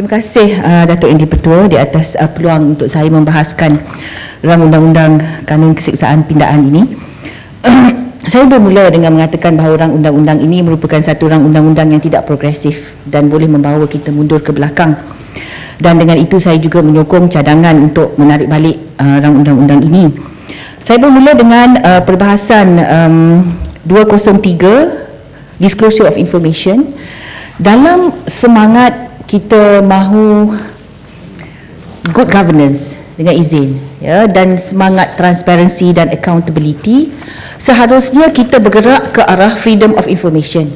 Terima kasih Datuk Yang di-Pertua di atas peluang untuk saya membahaskan rang undang-undang kanun keseksaan pindaan ini. Saya bermula dengan mengatakan bahawa rang undang-undang ini merupakan satu rang undang-undang yang tidak progresif dan boleh membawa kita mundur ke belakang. Dan dengan itu saya juga menyokong cadangan untuk menarik balik rang undang-undang ini. Saya bermula dengan perbahasan 203 Disclosure of Information. Dalam semangat kita mahu good governance dengan izin, ya, dan semangat transparansi dan accountability, seharusnya kita bergerak ke arah freedom of information.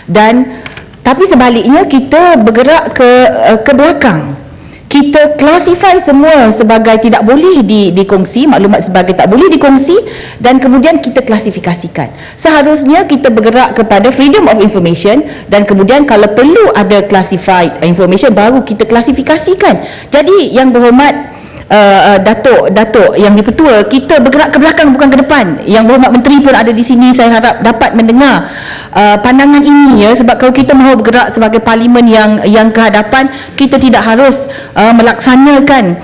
Dan tapi sebaliknya kita bergerak ke belakang. Kita classify semua sebagai tidak boleh dikongsi, maklumat sebagai tak boleh dikongsi, dan kemudian kita klasifikasikan. Seharusnya kita bergerak kepada freedom of information, dan kemudian kalau perlu ada classified information baru kita klasifikasikan. Jadi yang berhormat Datuk Yang di-Pertua, kita bergerak ke belakang bukan ke depan. Yang berhormat Menteri pun ada di sini, saya harap dapat mendengar pandangan ini, ya, sebab kalau kita mahu bergerak sebagai parlimen yang ke hadapan, kita tidak harus melaksanakan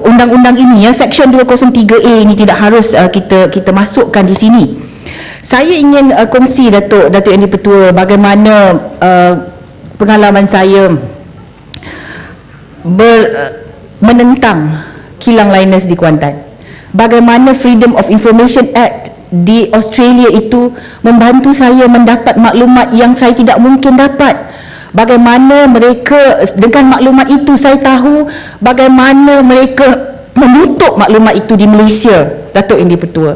undang-undang ini, ya, section 203A ini tidak harus kita masukkan di sini. Saya ingin kongsi Datuk Yang di-Pertua bagaimana pengalaman saya menentang kilang liners di Kuantan. Bagaimana Freedom of Information Act di Australia itu membantu saya mendapat maklumat yang saya tidak mungkin dapat. Bagaimana mereka dengan maklumat itu saya tahu bagaimana mereka menutup maklumat itu di Malaysia, Datuk Yang di-Pertua.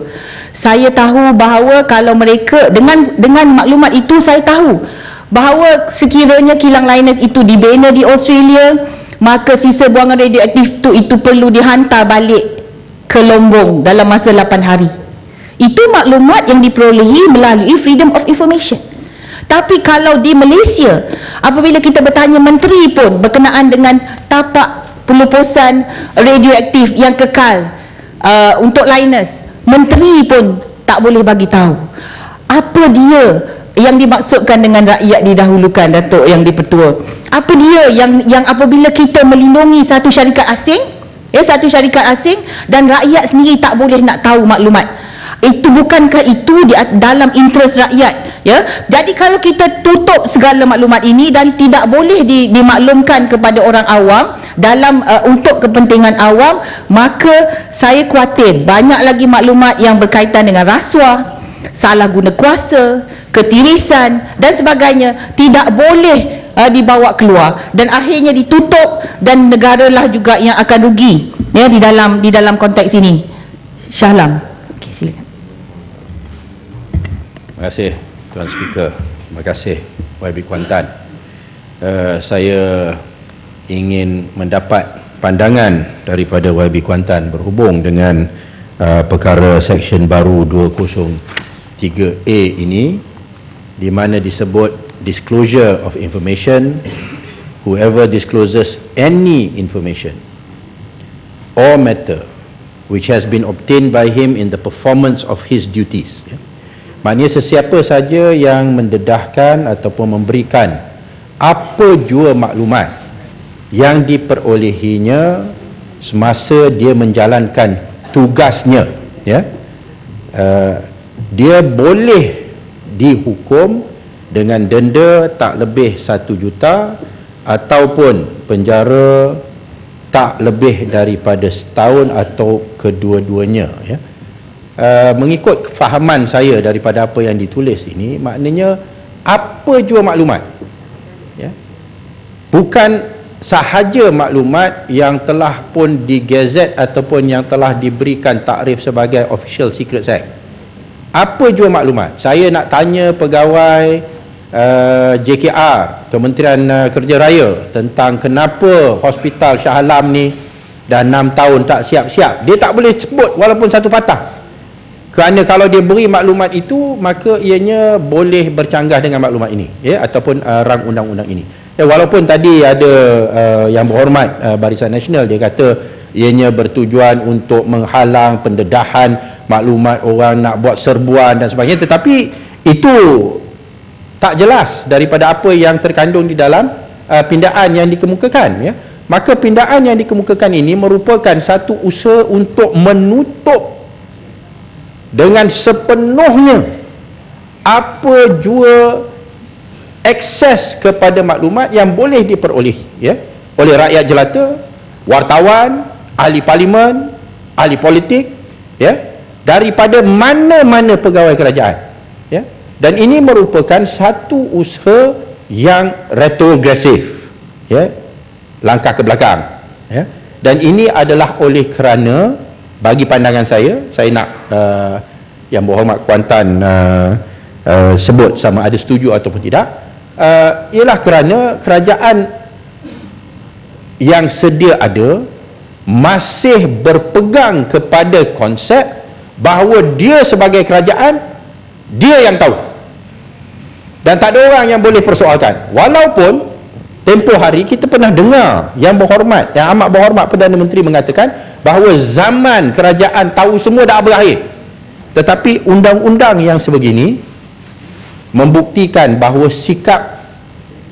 Saya tahu bahawa kalau mereka dengan maklumat itu saya tahu bahawa sekiranya kilang liners itu dibina di Australia, maka sisa buangan radioaktif itu perlu dihantar balik ke Lombong dalam masa 8 hari. Itu maklumat yang diperolehi melalui Freedom of Information. Tapi kalau di Malaysia, apabila kita bertanya menteri pun berkenaan dengan tapak pelupusan radioaktif yang kekal untuk liners, menteri pun tak boleh bagi tahu. Apa dia yang dimaksudkan dengan rakyat didahulukan, Datuk Yang di-Pertua? Apa dia yang apabila kita melindungi satu syarikat asing, satu syarikat asing, dan rakyat sendiri tak boleh nak tahu maklumat? Itu bukankah itu dalam interest rakyat, ya? Jadi kalau kita tutup segala maklumat ini dan tidak boleh dimaklumkan kepada orang awam dalam untuk kepentingan awam, maka saya khawatir banyak lagi maklumat yang berkaitan dengan rasuah, salah guna kuasa, ketirisan dan sebagainya tidak boleh dibawa keluar dan akhirnya ditutup, dan negaralah juga yang akan rugi, ya, di dalam konteks ini. Shah Alam. Okey, silakan. Terima kasih Tuan Speaker. Terima kasih YB Kuantan. Saya ingin mendapat pandangan daripada YB Kuantan berhubung dengan perkara seksyen baru 203A ini, di mana disebut disclosure of information. Whoever discloses any information or matter which has been obtained by him in the performance of his duties, ya. Maknanya sesiapa saja yang mendedahkan ataupun memberikan apa jua maklumat yang diperolehinya semasa dia menjalankan tugasnya, ya, dia boleh dihukum dengan denda tak lebih 1 juta ataupun penjara tak lebih daripada setahun atau kedua-duanya, ya. Mengikut kefahaman saya daripada apa yang ditulis ini, maknanya apa jua maklumat, ya, bukan sahaja maklumat yang telah pun digazet ataupun yang telah diberikan takrif sebagai Official Secrets Act. Apa jua maklumat. Saya nak tanya pegawai JKR, Kementerian Kerja Raya, tentang kenapa Hospital Shah Alam ni dah 6 tahun tak siap-siap. Dia tak boleh sebut walaupun satu patah. Kerana kalau dia beri maklumat itu, maka ianya boleh bercanggah dengan maklumat ini, ya, ataupun rang undang-undang ini. Ya, walaupun tadi ada yang berhormat Barisan Nasional, dia kata ianya bertujuan untuk menghalang pendedahan maklumat orang nak buat serbuan dan sebagainya, tetapi itu tak jelas daripada apa yang terkandung di dalam pindaan yang dikemukakan, ya. Maka pindaan yang dikemukakan ini merupakan satu usaha untuk menutup dengan sepenuhnya apa jua akses kepada maklumat yang boleh diperoleh, ya, oleh rakyat jelata, wartawan, ahli parlimen, ahli politik, ya, daripada mana-mana pegawai kerajaan, ya. Dan ini merupakan satu usaha yang retrogresif, ya, langkah ke belakang, ya. Dan ini adalah oleh kerana bagi pandangan saya nak yang berhormat Kuantan sebut sama ada setuju ataupun tidak, ialah kerana kerajaan yang sedia ada masih berpegang kepada konsep bahawa dia sebagai kerajaan, dia yang tahu dan tak ada orang yang boleh persoalkan. Walaupun tempoh hari kita pernah dengar yang amat berhormat Perdana Menteri mengatakan bahawa zaman kerajaan tahu semua dah berakhir, tetapi undang-undang yang sebegini membuktikan bahawa sikap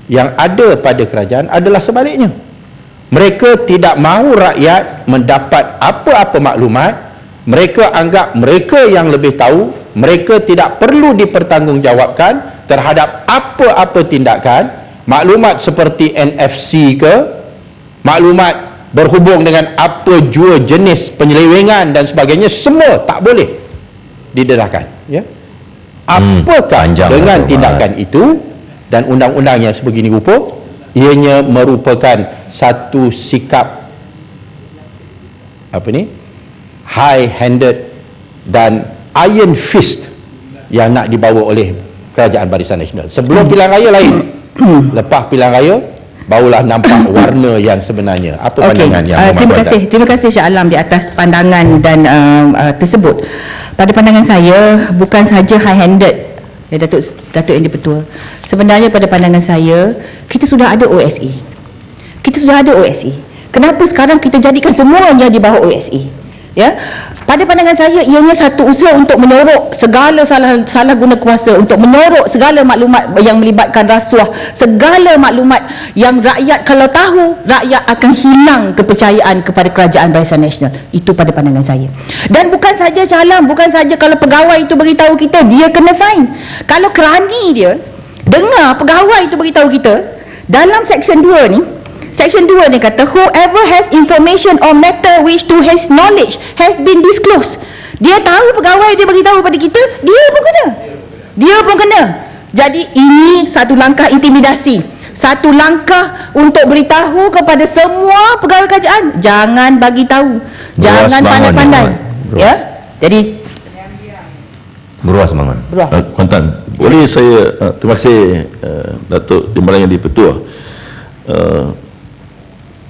yang ada pada kerajaan adalah sebaliknya. Mereka tidak mahu rakyat mendapat apa-apa maklumat. Mereka anggap mereka yang lebih tahu. Mereka tidak perlu dipertanggungjawabkan terhadap apa-apa tindakan. Maklumat seperti NFC ke, maklumat berhubung dengan apa jua jenis penyelewengan dan sebagainya, semua tak boleh didedahkan, ya. Apakah dengan tindakan itu dan undang-undang yang sebegini rupa, ianya merupakan satu sikap high-handed dan iron fist yang nak dibawa oleh Kerajaan Barisan Nasional. Sebelum pilihan raya lain, lepas pilihan raya barulah nampak warna yang sebenarnya. Apa pandangan yang terima kasih Shah Alam di atas pandangan dan tersebut. Pada pandangan saya, bukan saja high-handed, ya, Datuk Yang di-Pertua. Sebenarnya pada pandangan saya, kita sudah ada OSA. Kenapa sekarang kita jadikan semuanya di bawah OSA? Ya, pada pandangan saya ianya satu usaha untuk menyorok segala salah guna kuasa, untuk menyorok segala maklumat yang melibatkan rasuah, segala maklumat yang rakyat kalau tahu, rakyat akan hilang kepercayaan kepada Kerajaan Barisan Nasional. Itu pada pandangan saya. Dan bukan saja calang, bukan saja kalau pegawai itu beritahu kita, dia kena fine. Kalau kerani dia dengar pegawai itu beritahu kita, dalam Section 2 ni, Section 2 ni kata, whoever has information or matter which to his knowledge has been disclosed. Dia tahu pegawai dia beritahu pada kita, dia pun kena. Jadi ini satu langkah intimidasi, satu langkah untuk beritahu kepada semua pegawai kerajaan, jangan bagi tahu, jangan pandai-pandai, ya. Jadi beruas semangat. Kuantan, boleh saya terima kasih Datuk Timbalan Yang di-Pertua.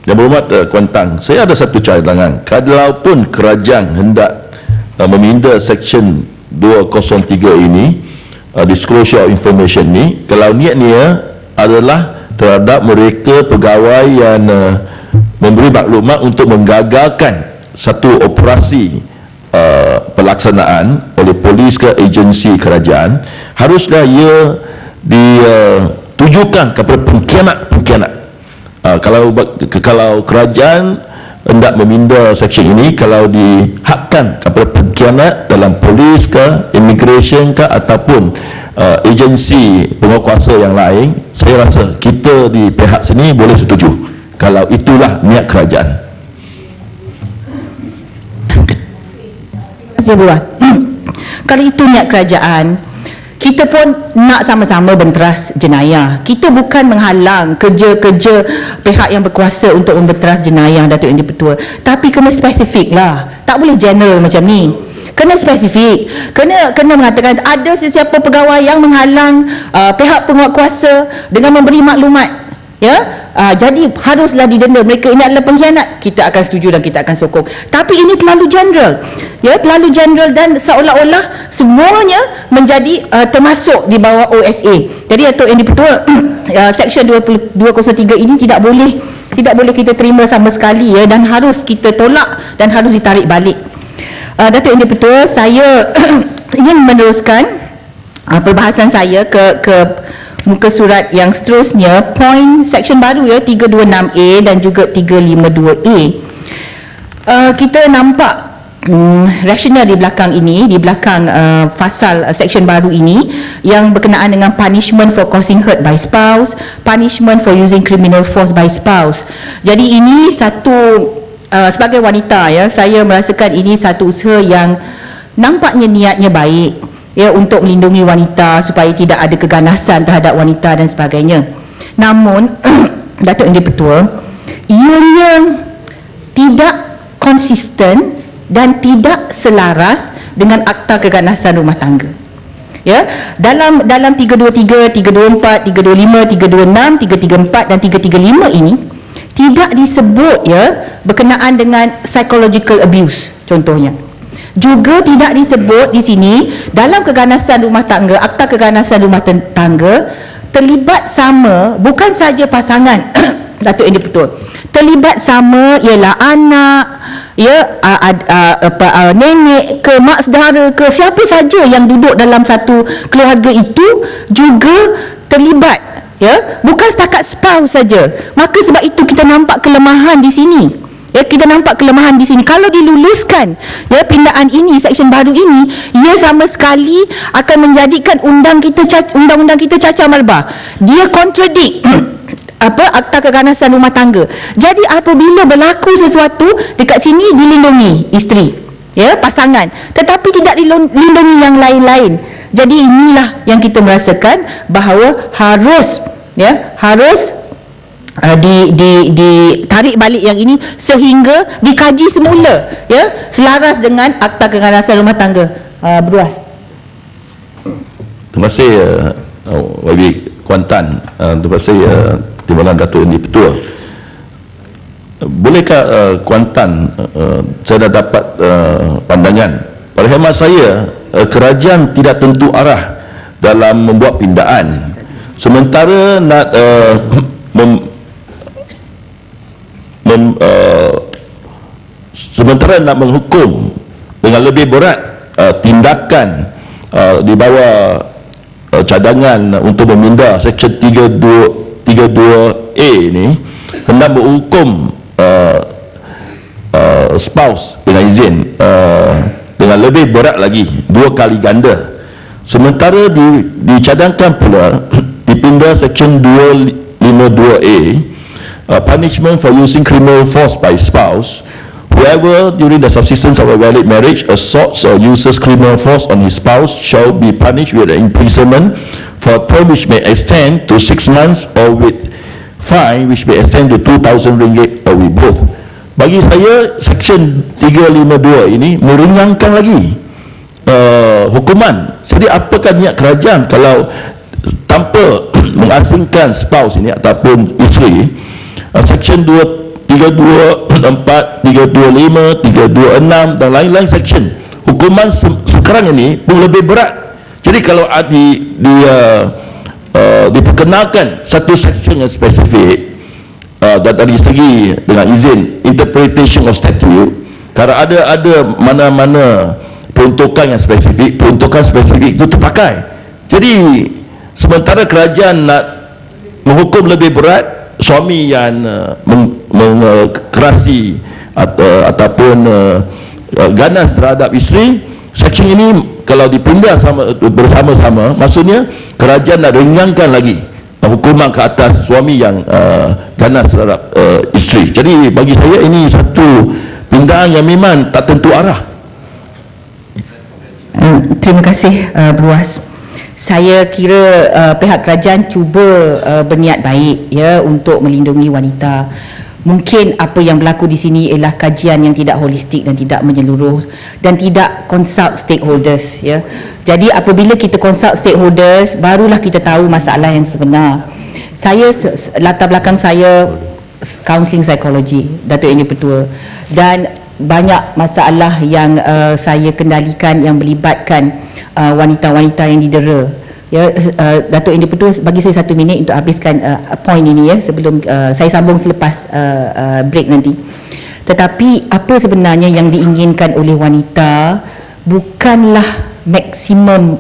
Yang berhormat Kuantan, saya ada satu cadangan. Kalaupun kerajaan hendak meminda Section 203 ini, disclosure of information ni, kalau niatnya adalah terhadap mereka pegawai yang memberi maklumat untuk menggagalkan satu operasi pelaksanaan oleh polis ke agensi kerajaan, haruslah ia ditujukan kepada pengkhianat. Kalau kerajaan hendak meminda seksyen ini, kalau dihakkan kepada pengkhianat dalam polis ke, immigration ke, ataupun agensi penguatkuasa yang lain, saya rasa kita di pihak sini boleh setuju kalau itulah niat kerajaan. Terima kasih Buas. Kalau itu niat kerajaan, kita pun nak sama-sama benteras jenayah. Kita bukan menghalang kerja-kerja pihak yang berkuasa untuk membenteras jenayah, Datuk Yang di-Pertua. Tapi kena spesifik lah. Tak boleh general macam ni. Kena spesifik. Kena mengatakan ada sesiapa pegawai yang menghalang pihak penguatkuasa dengan memberi maklumat. Ya, jadi haruslah didenda. Mereka ini adalah pengkhianat. Kita akan setuju dan kita akan sokong. Tapi ini terlalu general, ya, terlalu general dan seolah-olah semuanya menjadi termasuk di bawah OSA. Jadi Datuk Yang di-Pertua, Section 203 ini tidak boleh kita terima sama sekali, ya, dan harus kita tolak dan harus ditarik balik. Datuk Yang di-Pertua, saya ingin meneruskan perbahasan saya ke muka surat yang seterusnya, point section baru ya, 326A dan juga 352A. Kita nampak rasional di belakang ini, di belakang fasal section baru ini yang berkenaan dengan punishment for causing hurt by spouse, punishment for using criminal force by spouse. Jadi ini satu sebagai wanita ya, saya merasakan ini satu usaha yang nampaknya niatnya baik ya, untuk melindungi wanita supaya tidak ada keganasan terhadap wanita dan sebagainya. Namun Datuk Yang di-Pertua, ianya tidak konsisten dan tidak selaras dengan Akta Keganasan Rumah Tangga. Ya, dalam 323, 324, 325, 326, 334 dan 335 ini tidak disebut ya berkenaan dengan psychological abuse contohnya. Juga tidak disebut di sini dalam keganasan rumah tangga, Akta Keganasan Rumah Tangga terlibat sama bukan saja pasangan Datuk Yang di-Pertua. Terlibat sama ialah anak, ya, nenek ke, mak saudara ke, siapa saja yang duduk dalam satu keluarga itu juga terlibat, ya, bukan setakat spouse saja. Maka sebab itu kita nampak kelemahan di sini. Ya, kita nampak kelemahan di sini. Kalau diluluskan ya pindaan ini, seksyen baru ini, ia sama sekali akan menjadikan undang-undang kita cacah marbah. Dia kontradik Akta Keganasan Rumah Tangga. Jadi apabila berlaku sesuatu dekat sini dilindungi isteri, ya, pasangan, tetapi tidak dilindungi yang lain-lain. Jadi inilah yang kita merasakan bahawa harus ditarik balik yang ini sehingga dikaji semula ya, selaras dengan Akta Keganasan Rumah Tangga. Beruas. Terima kasih YB Kuantan. Terima kasih Timbalan Datuk Yang di-Pertua. Bolehkah Kuantan, saya dah dapat pandangan, pada hemat saya kerajaan tidak tentu arah dalam membuat pindaan, sementara nak sementara nak menghukum dengan lebih berat tindakan di bawah cadangan untuk meminda Seksyen 32A ni, hendak menghukum spouse dengan izin dengan lebih berat lagi, 2 kali ganda. Sementara dicadangkan pula dipinda Seksyen 252A, punishment for using criminal force by spouse. Whoever during the subsistence of a valid marriage assaults or uses criminal force on his spouse shall be punished with imprisonment for a term which may extend to 6 months or with fine which may extend to 2,000 ringgit or with both. Bagi saya Seksyen 352 ini meringankan lagi hukuman. Jadi apakah niat kerajaan kalau tanpa mengasingkan spouse ini ataupun isteri? Seksyen 32, 4, 325, 326 dan lain-lain seksyen hukuman sekarang ini pun lebih berat. Jadi kalau diperkenalkan satu seksyen yang spesifik dari segi dengan izin interpretation of statute, kalau ada mana-mana peruntukan yang spesifik, peruntukan spesifik itu terpakai. Jadi sementara kerajaan nak menghukum lebih berat suami yang mengkerasi ataupun ganas terhadap isteri, seksyen ini kalau dipindah bersama-sama, maksudnya kerajaan nak ringankan lagi hukuman ke atas suami yang ganas terhadap isteri. Jadi bagi saya ini satu pindaan yang memang tak tentu arah. Terima kasih Beruas. Saya kira pihak kerajaan cuba berniat baik ya untuk melindungi wanita. Mungkin apa yang berlaku di sini ialah kajian yang tidak holistik dan tidak menyeluruh dan tidak consult stakeholders ya. Jadi apabila kita consult stakeholders, barulah kita tahu masalah yang sebenar. Saya latar belakang saya counselling psikologi, Datuk Yang di-Pertua, dan banyak masalah yang saya kendalikan yang melibatkan wanita-wanita yang didera. Ya, Datuk Yang di-Pertua, bagi saya 1 minit untuk habiskan point ini ya, sebelum saya sambung selepas break nanti. Tetapi apa sebenarnya yang diinginkan oleh wanita bukanlah maksimum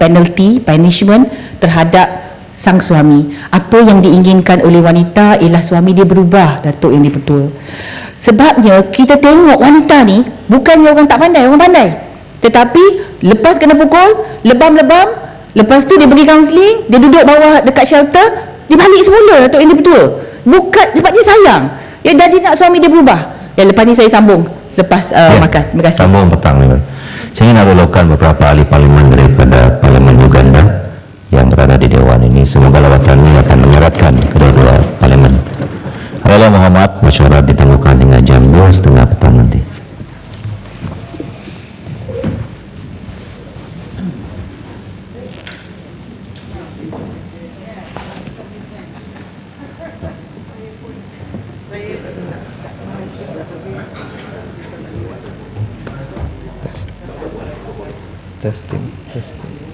penalty, punishment terhadap sang suami. Apa yang diinginkan oleh wanita ialah suami dia berubah, Datuk yang betul. Sebabnya kita tengok wanita ni bukannya orang tak pandai, orang pandai. Tetapi lepas kena pukul, lebam-lebam, lepas tu dia pergi kaunseling, dia duduk bawah dekat shelter, dia balik semula, Datuk yang betul. Bukan sebab dia sayang. Dia nak suami dia berubah. Lepas ni saya sambung lepas makan. Terima kasih. Sambung petang ni. Saya ingin melakukan beberapa ahli parlimen daripada Parlimen Uganda yang berada di Dewan ini. Semoga lawatan ini akan menyeratkan kedua-dua parlimen. Adalah Muhammad, masyarakat ditangguhkan hingga jam 2:30 petang nanti. Testing.